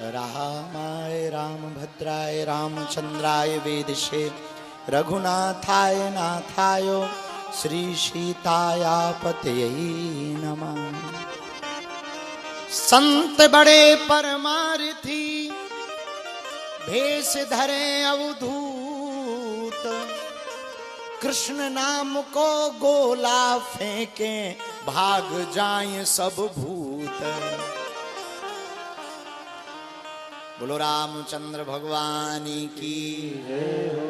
रामाय रामभद्राय रामचंद्राय वेदसे रघुनाथाय नाथाय श्री सीताया पतये नमः। संत बड़े परमार्थी भेष धरे अवधूत, कृष्ण नाम को गोला फेंके भाग जाएं सब भूत। बोलो रामचंद्र भगवान की जय हो।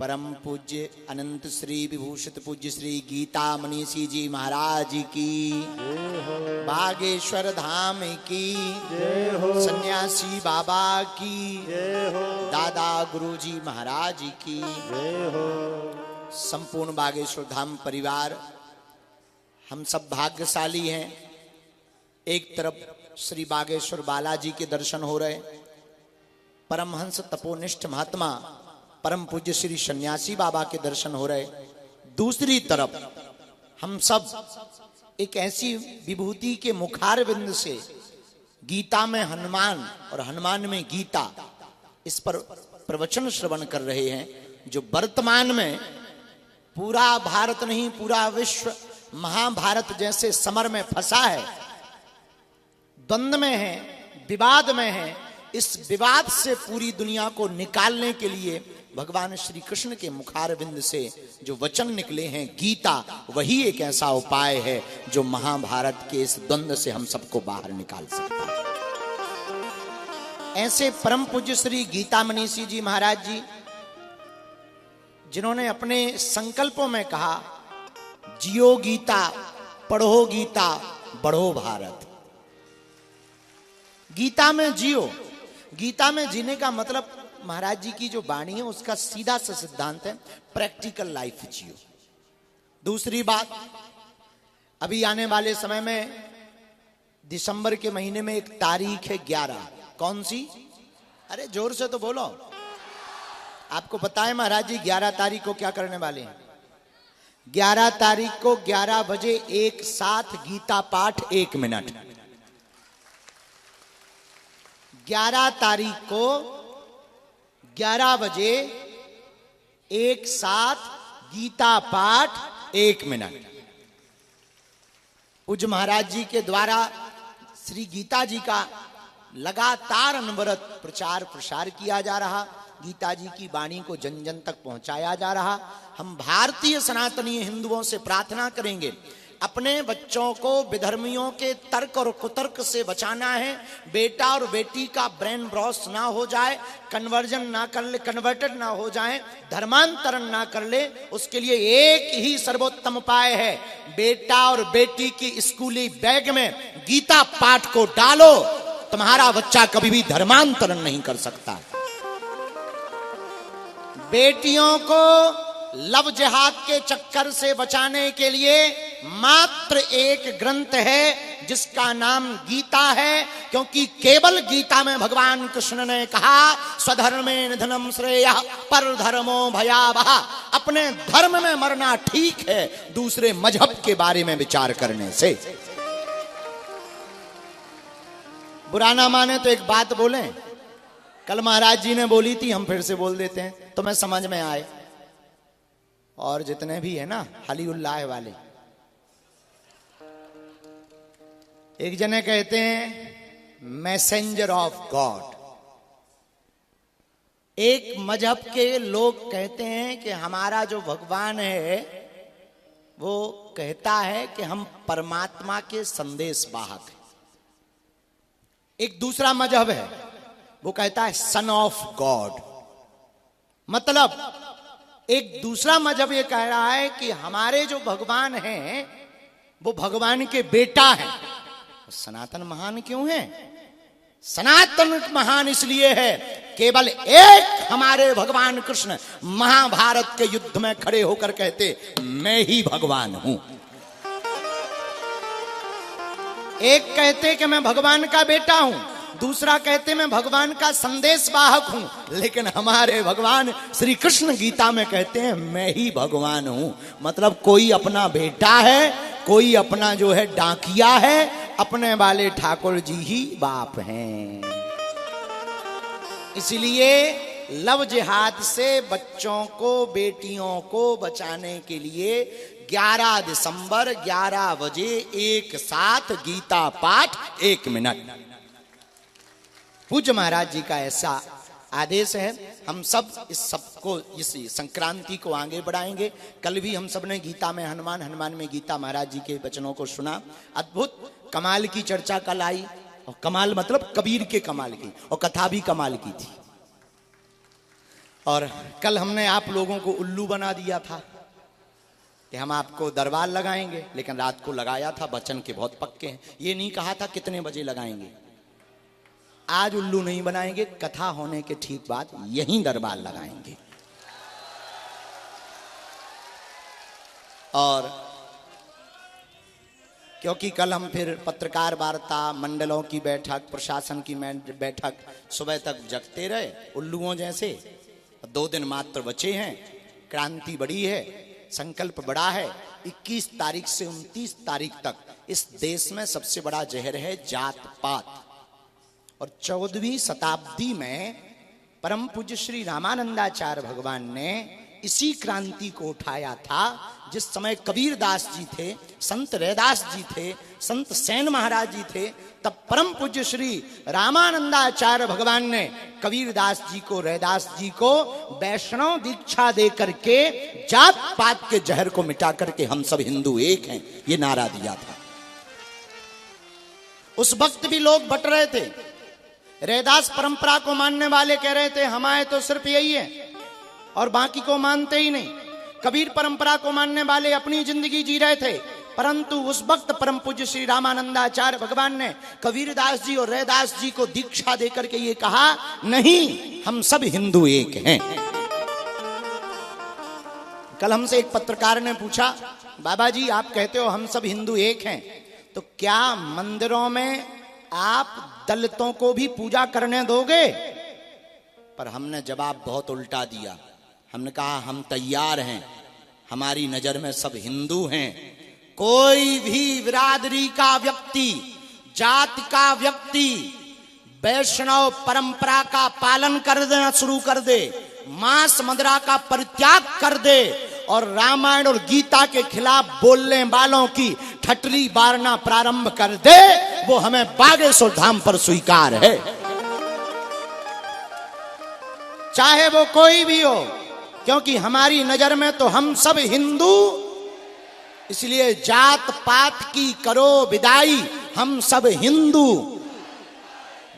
परम पूज्य अनंत श्री विभूषित पूज्य श्री गीता मनीषी जी महाराज की जय हो। बागेश्वर धाम की जय हो। सन्यासी बाबा की जय हो। दादा गुरुजी महाराज की जय हो। संपूर्ण बागेश्वर धाम परिवार हम सब भाग्यशाली हैं। एक तरफ श्री बागेश्वर बालाजी के दर्शन हो रहे, परमहंस तपोनिष्ठ महात्मा परम पूज्य श्री सन्यासी बाबा के दर्शन हो रहे, दूसरी तरफ हम सब एक ऐसी विभूति के मुखारविंद से गीता में हनुमान और हनुमान में गीता, इस पर प्रवचन श्रवण कर रहे हैं, जो वर्तमान में पूरा भारत नहीं पूरा विश्व महाभारत जैसे समर में फंसा है, द्वंद्व में है, विवाद में है। इस विवाद से पूरी दुनिया को निकालने के लिए भगवान श्री कृष्ण के मुखारविंद से जो वचन निकले हैं गीता, वही एक ऐसा उपाय है जो महाभारत के इस द्वंद्व से हम सबको बाहर निकाल सकता है। ऐसे परम पूज्य श्री गीता मनीषी जी महाराज जी, जिन्होंने अपने संकल्पों में कहा, जियो गीता, पढ़ो गीता, बढ़ो भारत। गीता में जियो, गीता में जीने का मतलब महाराज जी की जो वाणी है उसका सीधा सा सिद्धांत है, प्रैक्टिकल लाइफ जियो। दूसरी बात, अभी आने वाले समय में दिसंबर के महीने में एक तारीख है 11, कौन सी? अरे जोर से तो बोलो। आपको पता है महाराज जी 11 तारीख को क्या करने वाले हैं? 11 तारीख को 11 बजे एक साथ गीता पाठ 1 मिनट। 11 तारीख को 11 बजे एक साथ गीता पाठ 1 मिनट। पूज्य महाराज जी के द्वारा श्री गीता जी का लगातार अनवरत प्रचार प्रसार किया जा रहा, गीता जी की वाणी को जन जन तक पहुंचाया जा रहा। हम भारतीय सनातनी हिंदुओं से प्रार्थना करेंगे, अपने बच्चों को विधर्मियों के तर्क और कुतर्क से बचाना है। बेटा और बेटी का ब्रेन वॉश ना हो जाए, कन्वर्जन ना कर ले, कन्वर्टेड ना हो जाए, धर्मांतरण ना कर ले। उसके लिए एक ही सर्वोत्तम उपाय है, बेटा और बेटी की स्कूली बैग में गीता पाठ को डालो। तुम्हारा बच्चा कभी भी धर्मांतरण नहीं कर सकता। बेटियों को लव जिहाद के चक्कर से बचाने के लिए मात्र एक ग्रंथ है जिसका नाम गीता है, क्योंकि केवल गीता में भगवान कृष्ण ने कहा, स्वधर्मे निधनम श्रेयः परधर्मो भयावह। अपने धर्म में मरना ठीक है, दूसरे मजहब के बारे में विचार करने से। बुरा ना माने तो एक बात बोले, कल महाराज जी ने बोली थी, हम फिर से बोल देते हैं, तुम्हें समझ में आए। और जितने भी है ना हलीउल्लाह वाले, एक जने कहते हैं मैसेंजर ऑफ गॉड। एक मजहब के लोग कहते हैं कि हमारा जो भगवान है वो कहता है कि हम परमात्मा के संदेश वाहक हैं। एक दूसरा मजहब है वो कहता है सन ऑफ गॉड। मतलब एक दूसरा मजहब ये कह रहा है कि हमारे जो भगवान हैं वो भगवान के बेटा हैं। सनातन महान क्यों है? सनातन महान इसलिए है, केवल एक हमारे भगवान कृष्ण महाभारत के युद्ध में खड़े होकर कहते, मैं ही भगवान हूं। एक कहते कि मैं भगवान का बेटा हूं, दूसरा कहते मैं भगवान का संदेश वाहक हूं। लेकिन हमारे भगवान श्री कृष्ण गीता में कहते हैं मैं ही भगवान हूं। मतलब कोई अपना बेटा है, कोई अपना जो है डाकिया है, अपने वाले ठाकुर जी ही बाप हैं। इसलिए लव जिहाद से बच्चों को, बेटियों को बचाने के लिए 11 दिसंबर 11 बजे एक साथ गीता पाठ 1 मिनट। पूज्य महाराज जी का ऐसा आदेश है। हम सब इस सबको, इस संक्रांति को आगे बढ़ाएंगे। कल भी हम सब ने गीता में हनुमान, हनुमान में गीता महाराज जी के वचनों को सुना। अद्भुत कमाल की चर्चा कल आई, और कमाल मतलब कबीर के कमाल की, और कथा भी कमाल की थी। और कल हमने आप लोगों को उल्लू बना दिया था कि हम आपको दरबार लगाएंगे, लेकिन रात को लगाया था। वचन के बहुत पक्के हैं। ये नहीं कहा था कितने बजे लगाएंगे। आज उल्लू नहीं बनाएंगे, कथा होने के ठीक बाद यहीं दरबार लगाएंगे। और क्योंकि कल हम फिर पत्रकार वार्ता, मंडलों की बैठक, प्रशासन की बैठक, सुबह तक जगते रहे उल्लुओं जैसे। 2 दिन मात्र बचे हैं। क्रांति बड़ी है, संकल्प बड़ा है। 21 तारीख से 29 तारीख तक इस देश में सबसे बड़ा जहर है जात पात। और 14वीं शताब्दी में परम पूज्य श्री रामानंदाचार्य भगवान ने इसी क्रांति को उठाया था। जिस समय कबीर दास जी थे, संत रैदास जी थे, संत सेन महाराज जी थे, तब परम पूज्य श्री रामानंदाचार्य भगवान ने कबीर दास जी को, रैदास जी को वैष्णव दीक्षा दे करके जात पात के जहर को मिटा करके हम सब हिंदू एक हैं, ये नारा दिया था। उस वक्त भी लोग बट रहे थे। रैदास परंपरा को मानने वाले कह रहे थे हमारे तो सिर्फ यही है, और बाकी को मानते ही नहीं। कबीर परंपरा को मानने वाले अपनी जिंदगी जी रहे थे। परंतु उस वक्त परम पूज्य श्री रामानंदाचार्य भगवान ने कबीरदास जी और रैदास जी को दीक्षा देकर के ये कहा, नहीं, हम सब हिंदू एक हैं। कल हमसे एक पत्रकार ने पूछा, बाबा जी आप कहते हो हम सब हिंदू एक हैं, तो क्या मंदिरों में आप दलितों को भी पूजा करने दोगे? पर हमने जवाब बहुत उल्टा दिया। हमने कहा हम तैयार हैं, हमारी नजर में सब हिंदू हैं। कोई भी बिरादरी का व्यक्ति, जात का व्यक्ति वैष्णव परंपरा का पालन कर देना शुरू कर दे, मांस मदिरा का परित्याग कर दे और रामायण और गीता के खिलाफ बोलने वालों की ठटरी बारना प्रारंभ कर दे, वो हमें बागेश्वर धाम पर स्वीकार है, चाहे वो कोई भी हो। क्योंकि हमारी नजर में तो हम सब हिंदू, इसलिए जात पात की करो विदाई, हम सब हिंदू।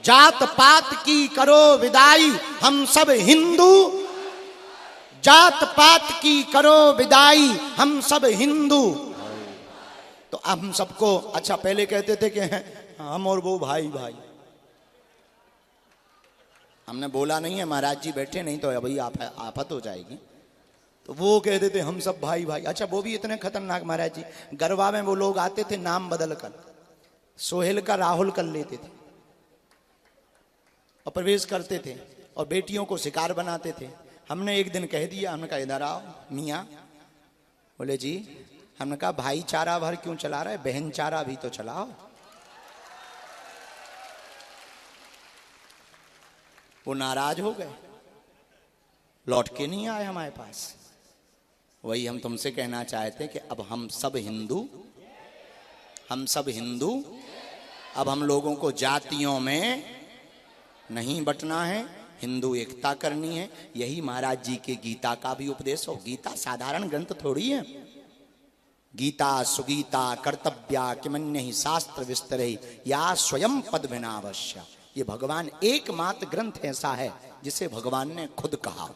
जात पात की करो विदाई, हम सब हिंदू। जात पात की करो विदाई, हम सब हिंदू। तो अब हम सबको, अच्छा पहले कहते थे कि हम और वो भाई भाई, हमने बोला नहीं है, महाराज जी बैठे, नहीं तो अभी आफत हो जाएगी। तो वो कहते थे हम सब भाई भाई। अच्छा वो भी इतने खतरनाक महाराज जी, गरबा में वो लोग आते थे नाम बदल कर, सोहेल का राहुल कर लेते थे और प्रवेश करते थे और बेटियों को शिकार बनाते थे। हमने एक दिन कह दिया, हमने कहा इधर आओ मियाँ। बोले जी, हमने कहा भाईचारा भर क्यों चला रहा है, बहन चारा भी तो चलाओ। वो नाराज हो गए, लौट के नहीं आए हमारे पास। वही हम तुमसे कहना चाहते कि अब हम सब हिंदू, हम सब हिंदू। अब हम लोगों को जातियों में नहीं बंटना है, हिंदू एकता करनी है। यही महाराज जी के गीता का भी उपदेश हो। गीता साधारण ग्रंथ थोड़ी है। गीता सुगीता कर्तव्या किमन्य ही शास्त्र विस्तरे या स्वयं पद विनावश्य। ये भगवान एकमात्र ग्रंथ ऐसा है जिसे भगवान ने खुद कहा।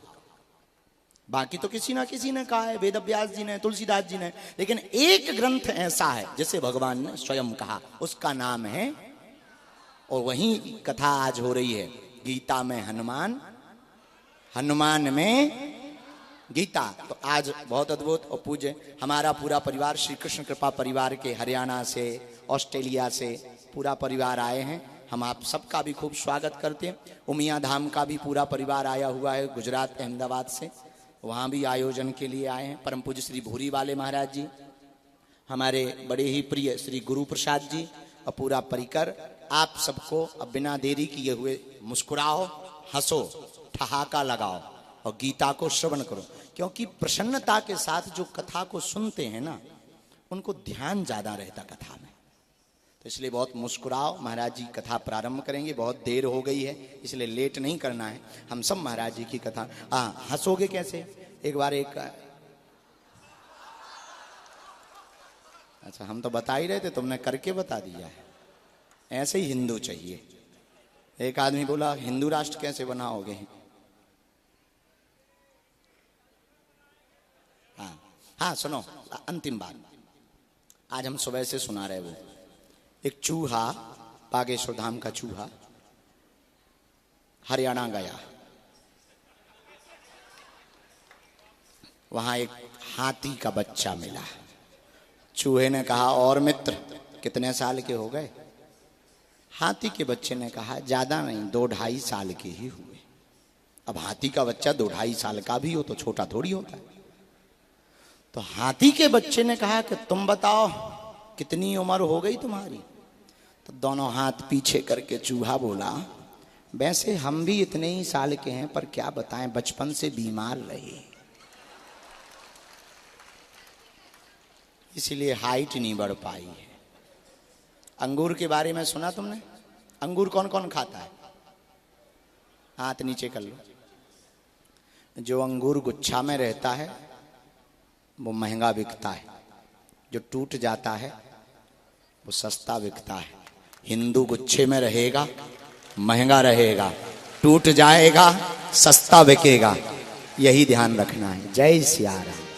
बाकी तो किसी ना किसी ने कहा है, वेद व्यास जी ने, तुलसीदास जी ने, लेकिन एक ग्रंथ ऐसा है जिसे भगवान ने स्वयं कहा, उसका नाम है, और वही कथा आज हो रही है। गीता में हनुमान, हनुमान में गीता। तो आज बहुत अद्भुत और पूज्य हमारा पूरा परिवार, श्री कृष्ण कृपा परिवार के हरियाणा से, ऑस्ट्रेलिया से पूरा परिवार आए हैं। हम आप सबका भी खूब स्वागत करते हैं। उमिया धाम का भी पूरा परिवार आया हुआ है, गुजरात अहमदाबाद से, वहाँ भी आयोजन के लिए आए हैं। परम पूज्य श्री भूरी वाले महाराज जी, हमारे बड़े ही प्रिय श्री गुरु प्रसाद जी, और पूरा परिकर आप सबको अब बिना देरी किए हुए मुस्कुराओ, हंसो, ठहाका लगाओ और गीता को श्रवण करो। क्योंकि प्रसन्नता के साथ जो कथा को सुनते हैं ना, उनको ध्यान ज्यादा रहता कथा में। तो इसलिए बहुत मुस्कुराओ। महाराज जी कथा प्रारंभ करेंगे, बहुत देर हो गई है इसलिए लेट नहीं करना है। हम सब महाराज जी की कथा। हाँ, हंसोगे कैसे? एक बार एक, अच्छा हम तो बता ही रहे थे, तुमने करके बता दिया है। ऐसे ही हिंदू चाहिए। एक आदमी बोला हिंदू राष्ट्र कैसे बनाओगे? हाँ हाँ, सुनो अंतिम बात। आज हम सुबह से सुना रहे वो एक चूहा, बागेश्वर धाम का चूहा हरियाणा गया। वहां एक हाथी का बच्चा मिला। चूहे ने कहा, और मित्र कितने साल के हो गए? हाथी के बच्चे ने कहा, ज्यादा नहीं, 2-2.5 साल के ही हुए। अब हाथी का बच्चा 2-2.5 साल का भी हो तो छोटा थोड़ी होता है। तो हाथी के बच्चे ने कहा कि तुम बताओ कितनी उम्र हो गई तुम्हारी? तो दोनों हाथ पीछे करके चूहा बोला, वैसे हम भी इतने ही साल के हैं, पर क्या बताएं बचपन से बीमार रहे, इसीलिए हाइट नहीं बढ़ पाई है। अंगूर के बारे में सुना तुमने? अंगूर कौन कौन खाता है? हाथ नीचे कर लो। जो अंगूर गुच्छा में रहता है वो महंगा बिकता है, जो टूट जाता है वो सस्ता बिकता है। हिंदू गुच्छे में रहेगा महंगा रहेगा, टूट जाएगा सस्ता बिकेगा। यही ध्यान रखना है। जय सिया राम।